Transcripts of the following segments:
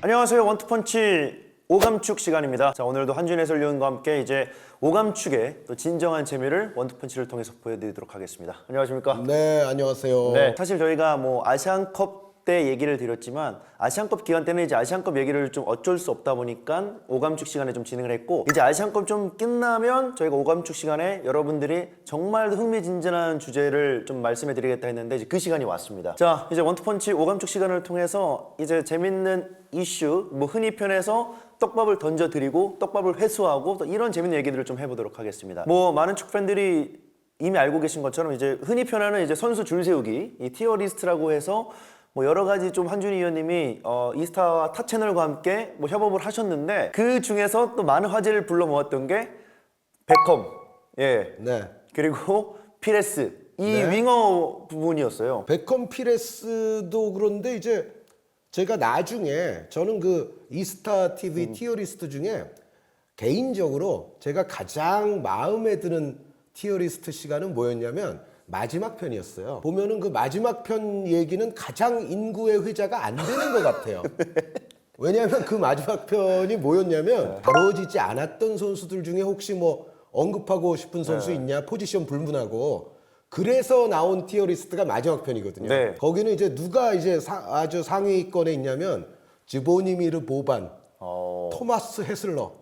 안녕하세요. 원투펀치 오감축 시간입니다. 자, 오늘도 한준 해설위원과 함께 이제 오감축의 또 진정한 재미를 원투펀치를 통해서 보여드리도록 하겠습니다. 안녕하십니까? 네, 안녕하세요. 네, 사실 저희가 뭐 아시안컵 때 얘기를 드렸지만 아시안컵 기간 때는 이제 아시안컵 얘기를 좀 어쩔 수 없다 보니까 오감축 시간에 좀 진행을 했고, 이제 아시안컵 좀 끝나면 저희가 오감축 시간에 여러분들이 정말 흥미진진한 주제를 좀 말씀해 드리겠다 했는데 이제 그 시간이 왔습니다. 자, 이제 원투펀치 오감축 시간을 통해서 이제 재밌는 이슈, 뭐 흔히 표현해서 떡밥을 던져드리고 떡밥을 회수하고 또 이런 재밌는 얘기들을 좀 해보도록 하겠습니다. 뭐 많은 축 팬들이 이미 알고 계신 것처럼 이제 흔히 표현하는 이제 선수 줄 세우기, 이 티어 리스트라고 해서 뭐 여러 가지 좀 한준희 위원님이 이스타와 타 채널과 함께 뭐 협업을 하셨는데, 그 중에서 또 많은 화제를 불러 모았던 게 베컴, 예, 네. 그리고 피레스, 이 네. 윙어 부분이었어요. 베컴 피레스도 그런데 이제 제가 나중에 저는 그 이스타 TV 티어리스트 중에 개인적으로 제가 가장 마음에 드는 티어리스트 시간은 뭐였냐면 마지막 편이었어요. 보면은 그 마지막 편 얘기는 가장 인구의 회자가 안 되는 것 같아요. 왜냐하면 그 마지막 편이 뭐였냐면 다뤄지지 않았던 선수들 중에 혹시 뭐 언급하고 싶은 선수 있냐, 포지션 불문하고, 그래서 나온 티어리스트가 마지막 편이거든요. 네. 거기는 이제 누가 이제 아주 상위권에 있냐면 즈보니미르 보반, 토마스 헤슬러,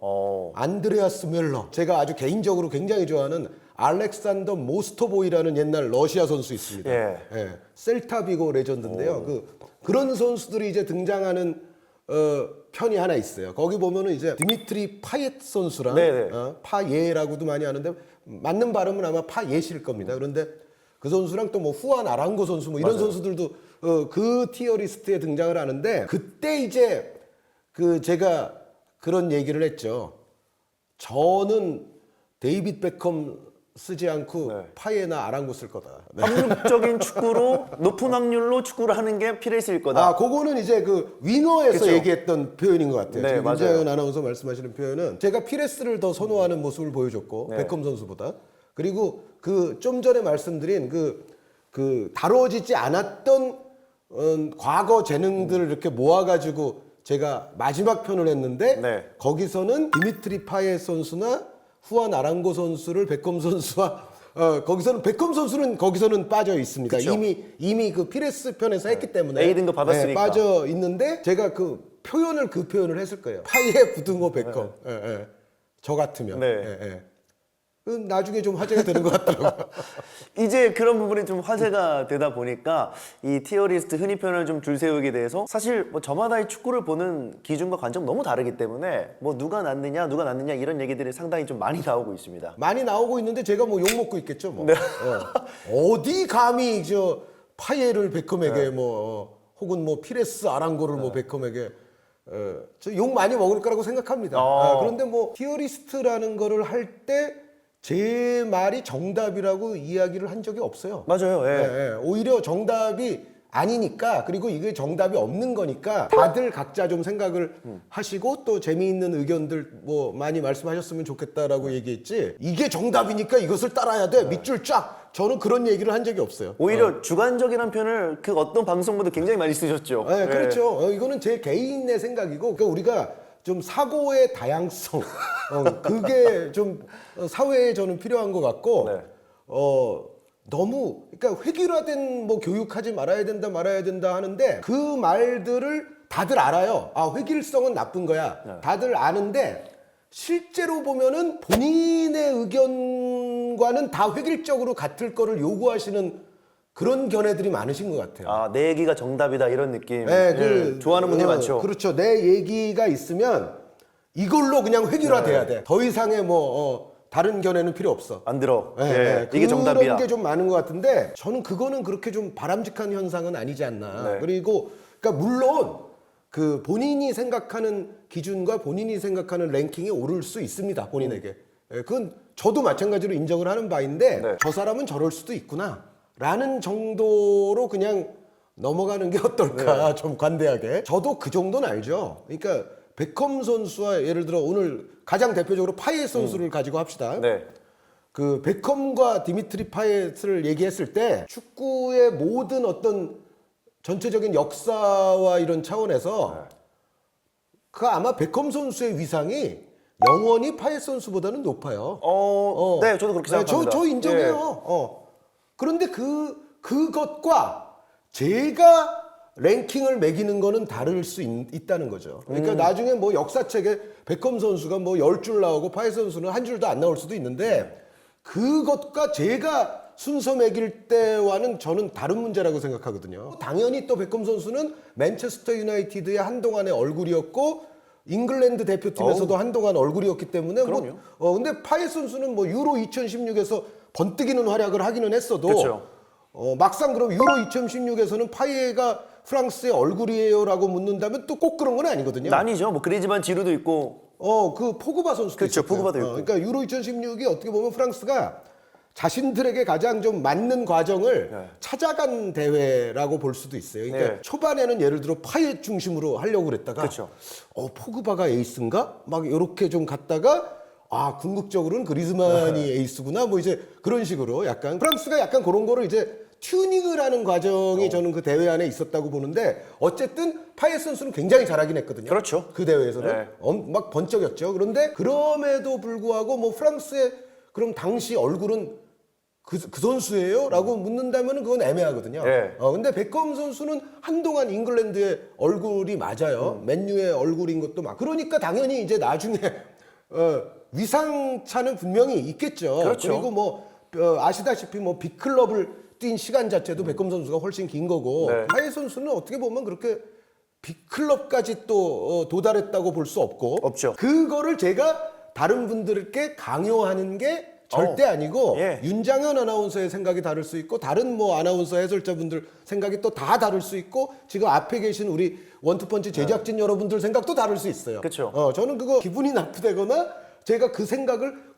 안드레아스 멜러, 제가 아주 개인적으로 굉장히 좋아하는 알렉산더 모스토보이라는 옛날 러시아 선수 있습니다. 예. 예, 셀타비고 레전드인데요. 그런 선수들이 이제 등장하는 편이 하나 있어요. 거기 보면은 이제 디미트리 파옙 선수랑 파예라고도 많이 하는데 맞는 발음은 아마 파예실 겁니다. 그런데 그 선수랑 또 뭐 후안 아랑고 선수 뭐 이런 선수들도 그 티어리스트에 등장을 하는데, 그때 이제 그 제가 그런 얘기를 했죠. 저는 데이빗 베컴 쓰지 않고 파예나 아랑고 쓸 거다. 네. 확률적인 축구로 높은 확률로 축구를 하는 게 피레스일 거다. 아, 그거는 이제 그 윙어에서 그쵸? 얘기했던 표현인 것 같아요. 네, 지금 맞아요. 김자연 아나운서 말씀하시는 표현은 제가 피레스를 더 선호하는 모습을 보여줬고, 베컴 선수보다. 그리고 그 좀 전에 말씀드린 그 다뤄지지 않았던 과거 재능들을 이렇게 모아가지고 제가 마지막 편을 했는데 거기서는 디미트리 파예 선수나 후안 아랑고 선수를 베컴 선수와 거기서는 베컴 선수는 거기서는 빠져 있습니다. 그쵸. 이미 그 피레스 편에서 했기 때문에 A등급 받았으니까. 빠져 있는데 제가 그 표현을 했을 거예요. 파이의 부등호 베컴. 저 같으면. 나중에 좀 화제가 되는 것 같더라고요. 이제 그런 부분이 좀 화제가 되다 보니까 이 티어리스트 흔히 표현을 좀 줄 세우게 돼서, 사실 뭐 저마다의 축구를 보는 기준과 관점 너무 다르기 때문에 뭐 누가 낫느냐 이런 얘기들이 상당히 좀 많이 나오고 있습니다. 많이 나오고 있는데 제가 뭐 욕 먹고 있겠죠. 뭐. 어디 감히 저 파이를 베컴에게 뭐 혹은 뭐 피레스 아랑고를 뭐 베컴에게 저 욕 많이 먹을 거라고 생각합니다. 그런데 뭐 티어리스트라는 거를 할 때 제 말이 정답이라고 이야기를 한 적이 없어요. 맞아요. 오히려 정답이 아니니까, 그리고 이게 정답이 없는 거니까 다들 각자 좀 생각을 하시고 또 재미있는 의견들 뭐 많이 말씀하셨으면 좋겠다라고 얘기했지, 이게 정답이니까 이것을 따라야 돼 밑줄 쫙, 저는 그런 얘기를 한 적이 없어요. 오히려 주관적이라는 표현을 그 어떤 방송보다 굉장히 많이 쓰셨죠. 그렇죠. 이거는 제 개인의 생각이고, 그러니까 우리가 좀 사고의 다양성, 그게 좀 사회에 저는 필요한 것 같고, 너무 그러니까 획일화된 뭐 교육하지 말아야 된다 하는데 그 말들을 다들 알아요. 아, 획일성은 나쁜 거야. 다들 아는데 실제로 보면은 본인의 의견과는 다 획일적으로 같을 거를 요구하시는 그런 견해들이 많으신 것 같아요. 아, 내 얘기가 정답이다 이런 느낌. 네, 좋아하는 분들이 많죠. 그렇죠. 내 얘기가 있으면 이걸로 그냥 획일화돼야 돼. 더 이상의 뭐 다른 견해는 필요 없어. 안 들어. 이게 정답이야. 그런 게 좀 많은 것 같은데, 저는 그거는 그렇게 좀 바람직한 현상은 아니지 않나. 그리고 그러니까 물론 그 본인이 생각하는 기준과 본인이 생각하는 랭킹이 오를 수 있습니다. 본인에게. 그건 저도 마찬가지로 인정을 하는 바인데, 저 사람은 저럴 수도 있구나 라는 정도로 그냥 넘어가는 게 어떨까. 좀 관대하게. 저도 그 정도는 알죠. 그러니까 베컴 선수와 예를 들어 오늘 가장 대표적으로 파이에 선수를 가지고 합시다. 그 베컴과 디미트리 파옙을 얘기했을 때 축구의 모든 어떤 전체적인 역사와 이런 차원에서 그 아마 베컴 선수의 위상이 영원히 파얏 선수보다는 높아요. 네, 저도 그렇게 생각합니다. 저 인정해요. 그런데 그것과 제가 랭킹을 매기는 거는 다를 수 있다는 거죠. 그러니까 나중에 뭐 역사책에 베컴 선수가 뭐 10줄 나오고 파얏 선수는 한 줄도 안 나올 수도 있는데 그것과 제가 순서 매길 때와는 저는 다른 문제라고 생각하거든요. 당연히 또 베컴 선수는 맨체스터 유나이티드의 한동안의 얼굴이었고 잉글랜드 대표팀에서도 한동안 얼굴이었기 때문에 그럼요. 근데 파얏 선수는 뭐 유로 2016에서 번뜩이는 활약을 하기는 했어도 그렇죠. 막상 그럼 유로 2016에서는 파이에가 프랑스의 얼굴이에요라고 묻는다면 또 꼭 그런 건 아니거든요. 난이죠. 뭐 그리즈만 지루도 있고. 그 포그바 선수도 그렇죠. 있었고요. 포그바도 있고. 그러니까 유로 2016이 어떻게 보면 프랑스가 자신들에게 가장 좀 맞는 과정을 찾아간 대회라고 볼 수도 있어요. 그러니까 초반에는 예를 들어 파이에 중심으로 하려고 그랬다가 그렇죠. 포그바가 에이스인가? 막 이렇게 좀 갔다가 궁극적으로는 그리즈만이 에이스구나. 뭐 이제 그런 식으로 약간 프랑스가 약간 그런 거를 이제 튜닝을 하는 과정이 저는 그 대회 안에 있었다고 보는데 어쨌든 파얏 선수는 굉장히 잘하긴 했거든요. 그렇죠. 그 대회에서는 막 번쩍였죠. 그런데 그럼에도 불구하고 뭐 프랑스의 그럼 당시 얼굴은 그 선수예요? 라고 묻는다면 그건 애매하거든요. 근데 베컴 선수는 한동안 잉글랜드의 얼굴이 맞아요. 맨유의 얼굴인 것도 막. 그러니까 당연히 이제 나중에 위상차는 분명히 있겠죠. 그렇죠. 그리고 뭐 아시다시피 뭐 빅클럽을 뛴 시간 자체도 베컴 선수가 훨씬 긴 거고 파얏 선수는 어떻게 보면 그렇게 빅클럽까지 또 도달했다고 볼 수 없죠. 그거를 제가 다른 분들께 강요하는 게 절대 아니고 윤장현 아나운서의 생각이 다를 수 있고 다른 뭐 아나운서 해설자분들 생각이 또 다 다를 수 있고 지금 앞에 계신 우리 원투펀치 제작진 여러분들 생각도 다를 수 있어요. 그렇죠. 저는 그거 기분이 나쁘다거나 제가 그 생각을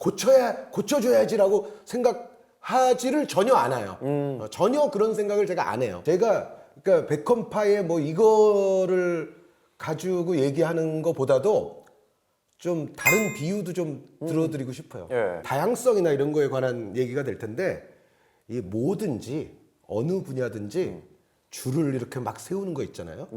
고쳐줘야지라고 생각하지를 전혀 않아요. 전혀 그런 생각을 제가 안 해요. 제가 그러니까 베컴파의 뭐 이거를 가지고 얘기하는 것보다도 좀 다른 비유도 좀 들어드리고 싶어요. 다양성이나 이런 거에 관한 얘기가 될 텐데 이 뭐든지 어느 분야든지 줄을 이렇게 막 세우는 거 있잖아요.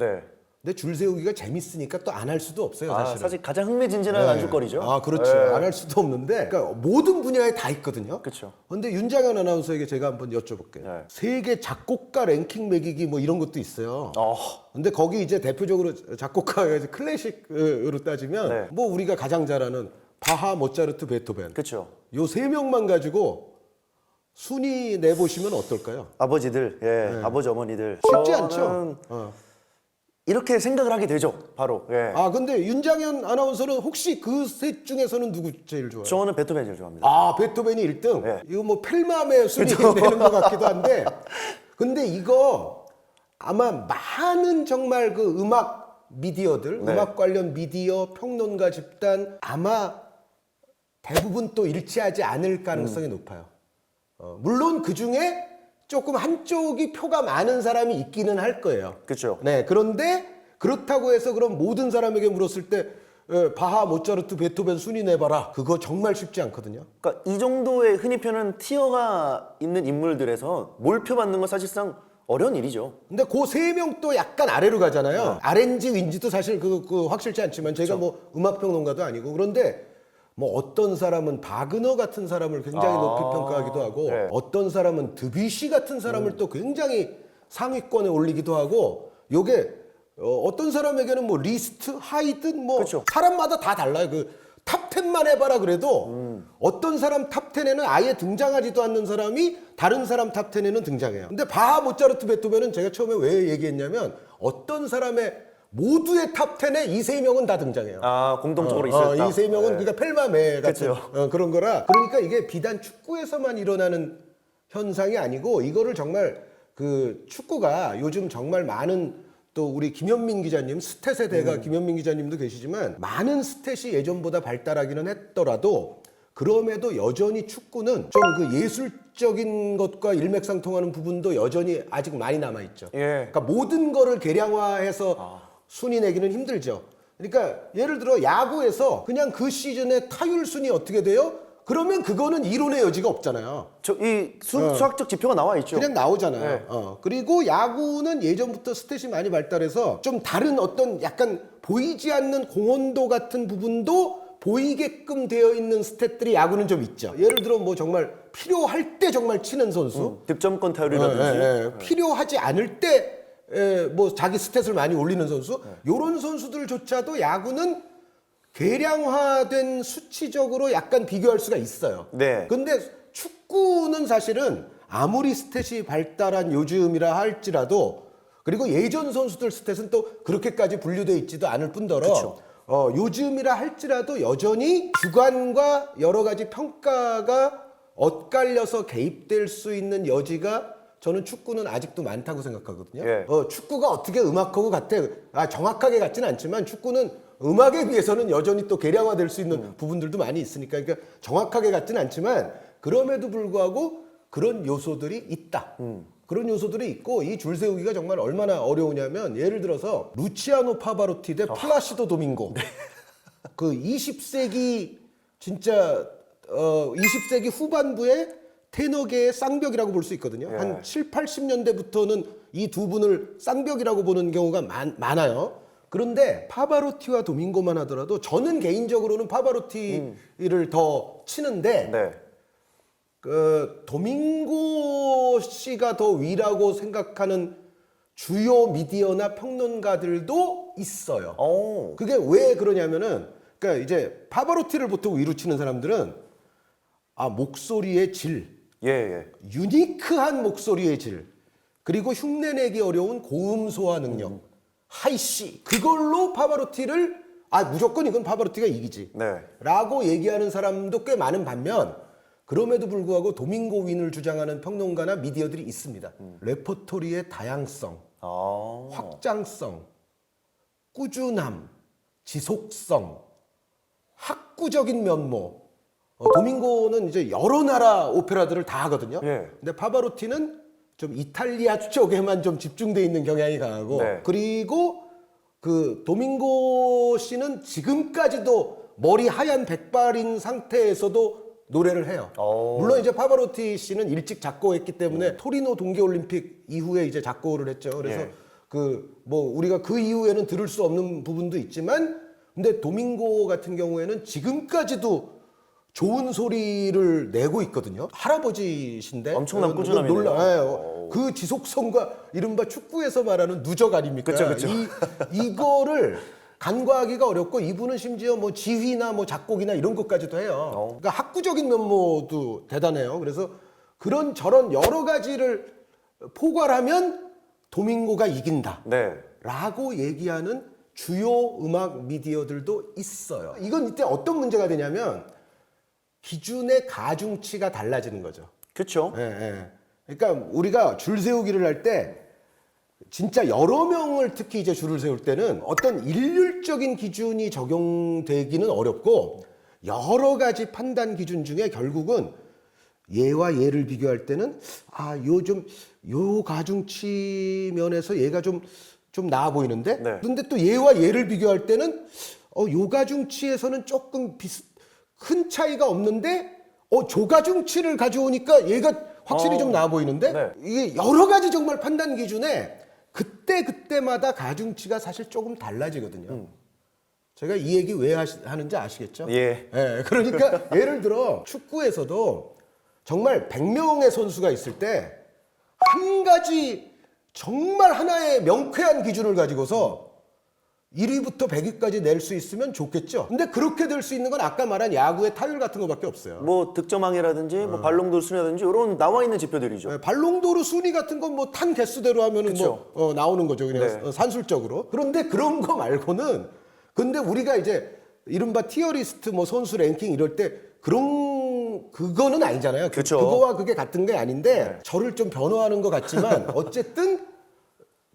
근데 줄 세우기가 재밌으니까 또 안 할 수도 없어요, 사실은. 사실 가장 흥미진진한 안줄거리죠. 그렇지. 안 할 수도 없는데 그러니까 모든 분야에 다 있거든요. 그렇죠. 근데 윤장현 아나운서에게 제가 한번 여쭤볼게요. 세계 작곡가 랭킹 매기기 뭐 이런 것도 있어요. 근데 거기 이제 대표적으로 작곡가의 클래식으로 따지면 뭐 우리가 가장 잘 아는 바하, 모차르트, 베토벤. 그렇죠. 요 세 명만 가지고 순위 내보시면 어떨까요? 아버지들, 아버지 어머니들. 쉽지 저는 않죠. 이렇게 생각을 하게 되죠. 바로. 근데 윤장현 아나운서는 혹시 그 셋 중에서는 누구 제일 좋아요? 저는 베토벤 제일 좋아합니다. 베토벤이 1등? 이거 뭐 필맘의 순위 내는 것 같기도 한데 근데 이거 아마 많은 정말 그 음악 미디어들, 음악 관련 미디어, 평론가 집단 아마 대부분 또 일치하지 않을 가능성이 높아요. 물론 그 중에 조금 한쪽이 표가 많은 사람이 있기는 할 거예요. 그렇죠. 네, 그런데 그렇다고 해서 그럼 모든 사람에게 물었을 때 바하, 모차르트, 베토벤 순위 내봐라. 그거 정말 쉽지 않거든요. 그러니까 이 정도의 흔히 표현은 티어가 있는 인물들에서 몰표 받는 건 사실상 어려운 일이죠. 근데 그 세 명 또 약간 아래로 가잖아요. RNG, 윈지도 사실 그 확실치 않지만 제가 뭐 음악평론가도 아니고 그런데 뭐 어떤 사람은 바그너 같은 사람을 굉장히 높이 평가하기도 하고 어떤 사람은 드뷔시 같은 사람을 또 굉장히 상위권에 올리기도 하고 요게 어떤 사람에게는 뭐 리스트, 하이든 뭐 사람마다 다 달라요. 그 탑 10만 해봐라 그래도 어떤 사람 탑 10에는 아예 등장하지도 않는 사람이 다른 사람 탑 10에는 등장해요. 근데 바하, 모차르트, 베토벤은 제가 처음에 왜 얘기했냐면 어떤 사람의 모두의 탑 10에 이 세 명은 다 등장해요. 공통적으로 있었다. 이 세 명은 그러니까 펠마메 같은 그런 거라. 그러니까 이게 비단 축구에서만 일어나는 현상이 아니고 이거를 정말 그 축구가 요즘 정말 많은 또 우리 김현민 기자님 스탯의 대가 김현민 기자님도 계시지만 많은 스탯이 예전보다 발달하기는 했더라도 그럼에도 여전히 축구는 좀 그 예술적인 것과 일맥상통하는 부분도 여전히 아직 많이 남아있죠. 그러니까 모든 거를 계량화해서 순위 내기는 힘들죠. 그러니까 예를 들어 야구에서 그냥 그 시즌의 타율 순위 어떻게 돼요? 그러면 그거는 이론의 여지가 없잖아요. 이 수학적 지표가 나와 있죠. 그냥 나오잖아요. 네. 그리고 야구는 예전부터 스탯이 많이 발달해서 좀 다른 어떤 약간 보이지 않는 공헌도 같은 부분도 보이게끔 되어 있는 스탯들이 야구는 좀 있죠. 예를 들어 뭐 정말 필요할 때 정말 치는 선수, 득점권 타율이라든지 필요하지 않을 때 뭐 자기 스탯을 많이 올리는 선수, 요런 선수들조차도 야구는 계량화된 수치적으로 약간 비교할 수가 있어요. 네. 근데 축구는 사실은 아무리 스탯이 발달한 요즘이라 할지라도, 그리고 예전 선수들 스탯은 또 그렇게까지 분류되어 있지도 않을 뿐더러 그쵸. 요즘이라 할지라도 여전히 주관과 여러 가지 평가가 엇갈려서 개입될 수 있는 여지가 저는 축구는 아직도 많다고 생각하거든요. 예. 축구가 어떻게 음악하고 같아? 정확하게 같지는 않지만 축구는 음악에 비해서는 여전히 또 계량화될 수 있는 부분들도 많이 있으니까, 그러니까 정확하게 같지는 않지만 그럼에도 불구하고 그런 요소들이 있다. 그런 요소들이 있고, 이 줄 세우기가 정말 얼마나 어려우냐면, 예를 들어서 루치아노 파바로티 대 플라시도 도밍고. 그 20세기 진짜 20세기 후반부에 테너계의 쌍벽이라고 볼 수 있거든요. 예. 한 7, 80년대부터는 이 두 분을 쌍벽이라고 보는 경우가 많아요. 그런데 파바로티와 도밍고만 하더라도 저는 개인적으로는 파바로티를 더 치는데, 네. 그 도밍고 씨가 더 위라고 생각하는 주요 미디어나 평론가들도 있어요. 오. 그게 왜 그러냐면은, 그러니까 이제 파바로티를 보통 위로 치는 사람들은 목소리의 질, 예. 유니크한 목소리의 질, 그리고 흉내내기 어려운 고음 소화 능력, 하이씨, 그걸로 파바로티를 무조건 이건 파바로티가 이기지 네. 라고 얘기하는 사람도 꽤 많은 반면, 그럼에도 불구하고 도밍고 윈을 주장하는 평론가나 미디어들이 있습니다. 레퍼토리의 다양성, 확장성, 꾸준함, 지속성, 학구적인 면모. 도밍고는 이제 여러 나라 오페라들을 다 하거든요. 예. 근데 파바로티는 좀 이탈리아 쪽에만 좀 집중돼 있는 경향이 강하고, 네. 그리고 그 도밍고 씨는 지금까지도 머리 하얀 백발인 상태에서도 노래를 해요. 물론 이제 파바로티 씨는 일찍 작곡했기 때문에 토리노 동계올림픽 이후에 이제 작곡을 했죠. 그래서 예. 그 뭐 우리가 그 이후에는 들을 수 없는 부분도 있지만, 근데 도밍고 같은 경우에는 지금까지도 좋은 소리를 내고 있거든요. 할아버지신데 엄청난 꾸준함이네요. 그 지속성과 이른바 축구에서 말하는 누적 아닙니까? 그쵸. 이거를 간과하기가 어렵고, 이분은 심지어 뭐 지휘나 뭐 작곡이나 이런 것까지도 해요. 그러니까 학구적인 면모도 대단해요. 그래서 그런 저런 여러 가지를 포괄하면 도밍고가 이긴다. 네. 라고 얘기하는 주요 음악 미디어들도 있어요. 이건 이때 어떤 문제가 되냐면, 기준의 가중치가 달라지는 거죠. 그렇죠. 그러니까 우리가 줄 세우기를 할 때 진짜 여러 명을 특히 이제 줄을 세울 때는 어떤 일률적인 기준이 적용되기는 어렵고, 여러 가지 판단 기준 중에 결국은 얘와 얘를 비교할 때는 요 가중치 면에서 얘가 좀 나아 보이는데, 네. 근데 또 얘와 얘를 비교할 때는 요 가중치에서는 조금 큰 차이가 없는데 조가중치를 가져오니까 얘가 확실히 좀 나아 보이는데, 네. 이게 여러 가지 정말 판단 기준에 그때마다 가중치가 사실 조금 달라지거든요. 제가 이 얘기 왜 하는지 아시겠죠? 예. 그러니까 예를 들어 축구에서도 정말 100명의 선수가 있을 때 한 가지 정말 하나의 명쾌한 기준을 가지고서 1위부터 100위까지 낼 수 있으면 좋겠죠. 근데 그렇게 될 수 있는 건 아까 말한 야구의 타율 같은 거밖에 없어요. 뭐 득점왕이라든지 뭐 발롱도르 순위라든지 이런 나와 있는 지표들이죠. 발롱도르 순위 같은 건 뭐 탄 개수대로 하면은 뭐 나오는 거죠. 그냥 네. 산술적으로. 그런데 그런 거 말고는, 근데 우리가 이제 이른바 티어리스트 뭐 선수 랭킹 이럴 때 그거는 아니잖아요. 그쵸. 그거와 그게 같은 게 아닌데, 저를 좀 변호하는 것 같지만 어쨌든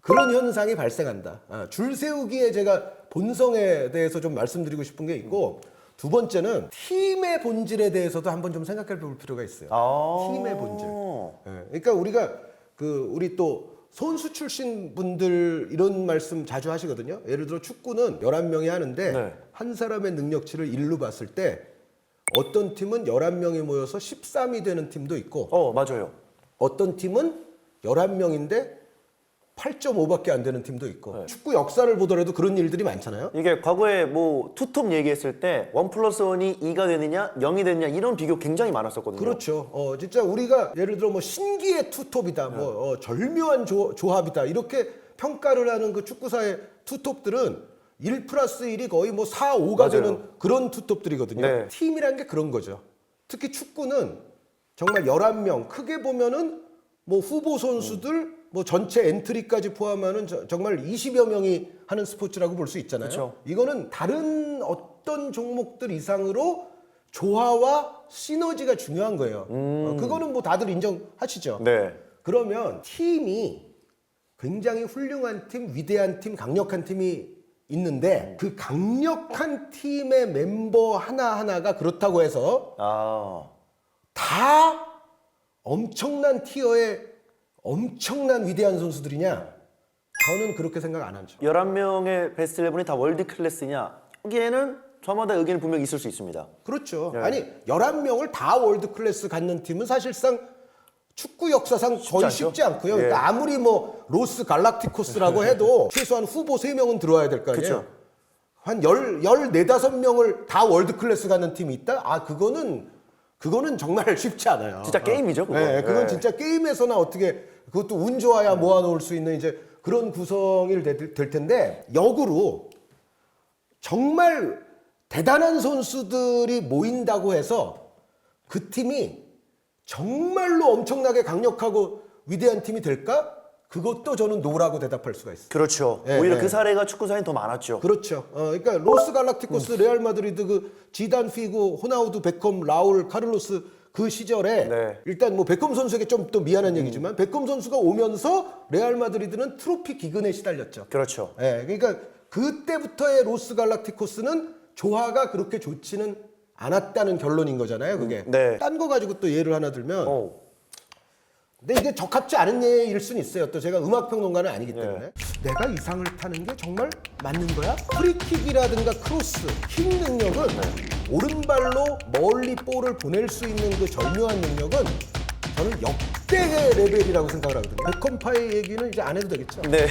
그런 현상이 발생한다. 줄 세우기에 제가 본성에 대해서 좀 말씀드리고 싶은 게 있고, 두 번째는 팀의 본질에 대해서도 한번 좀 생각해 볼 필요가 있어요. 팀의 본질. 그러니까 우리가 우리 또 선수 출신 분들 이런 말씀 자주 하시거든요. 예를 들어 축구는 11명이 하는데 네. 한 사람의 능력치를 일로 봤을 때 어떤 팀은 11명이 모여서 13이 되는 팀도 있고 맞아요. 어떤 팀은 11명인데 8.5밖에 안 되는 팀도 있고 축구 역사를 보더라도 그런 일들이 많잖아요. 이게 과거에 뭐 투톱 얘기했을 때 1+1이 2가 되느냐 0이 되느냐 이런 비교 굉장히 많았었거든요. 그렇죠. 진짜 우리가 예를 들어 뭐 신기의 투톱이다, 뭐 절묘한 조합이다 이렇게 평가를 하는 그 축구사의 투톱들은 1+1이 거의 뭐 4, 5가 맞아요. 되는 그런 투톱들이거든요. 네. 팀이란 게 그런 거죠. 특히 축구는 정말 11명, 크게 보면은 뭐 후보 선수들 뭐 전체 엔트리까지 포함하는 정말 20여 명이 하는 스포츠라고 볼 수 있잖아요. 그쵸. 이거는 다른 어떤 종목들 이상으로 조화와 시너지가 중요한 거예요. 그거는 뭐 다들 인정하시죠. 네. 그러면 팀이 굉장히 훌륭한 팀, 위대한 팀, 강력한 팀이 있는데 그 강력한 팀의 멤버 하나하나가 그렇다고 해서 다 엄청난 티어의 엄청난 위대한 선수들이냐? 저는 그렇게 생각 안 하죠. 11명의 베스트 11이 다 월드 클래스냐? 여기에는 저마다 의견이 분명히 있을 수 있습니다. 그렇죠. 네. 아니 11명을 다 월드 클래스 갖는 팀은 사실상 축구 역사상 거의 않죠? 쉽지 않고요. 예. 그러니까 아무리 뭐 로스 갈락티코스라고 해도 최소한 후보 3명은 들어와야 될 거 아니에요. 그쵸. 한 14~15명을 다 월드 클래스 갖는 팀이 있다? 그거는 정말 쉽지 않아요. 진짜 게임이죠, 그거. 네, 그건 예. 진짜 게임에서나 어떻게 그것도 운 좋아야 모아놓을 수 있는 이제 그런 구성이 될 텐데 역으로 정말 대단한 선수들이 모인다고 해서 그 팀이 정말로 엄청나게 강력하고 위대한 팀이 될까? 그것도 저는 노라고 대답할 수가 있어요. 그렇죠. 예, 오히려 예. 그 사례가 축구사에 더 많았죠. 그렇죠. 그러니까 로스 갈락티코스, 레알 마드리드 그 지단, 피고, 호나우두, 베컴, 라울, 카를로스 그 시절에 네. 일단 뭐 베컴 선수에게 좀 또 미안한 얘기지만 베컴 선수가 오면서 레알 마드리드는 트로피 기근에 시달렸죠. 그렇죠. 예, 그러니까 그때부터의 로스 갈락티코스는 조화가 그렇게 좋지는 않았다는 결론인 거잖아요. 그게. 네. 딴 거 가지고 또 예를 하나 들면 근데 이게 적합지 않은 예일 수는 있어요. 또 제가 음악평론가는 아니기 때문에 내가 이 상을 타는 게 정말 맞는 거야? 프리킥이라든가 크로스, 킥 능력은 오른발로 멀리 볼을 보낼 수 있는 그 절묘한 능력은 저는 역대 레벨이라고 생각을 하거든요. 베컴파의 얘기는 이제 안 해도 되겠죠? 네.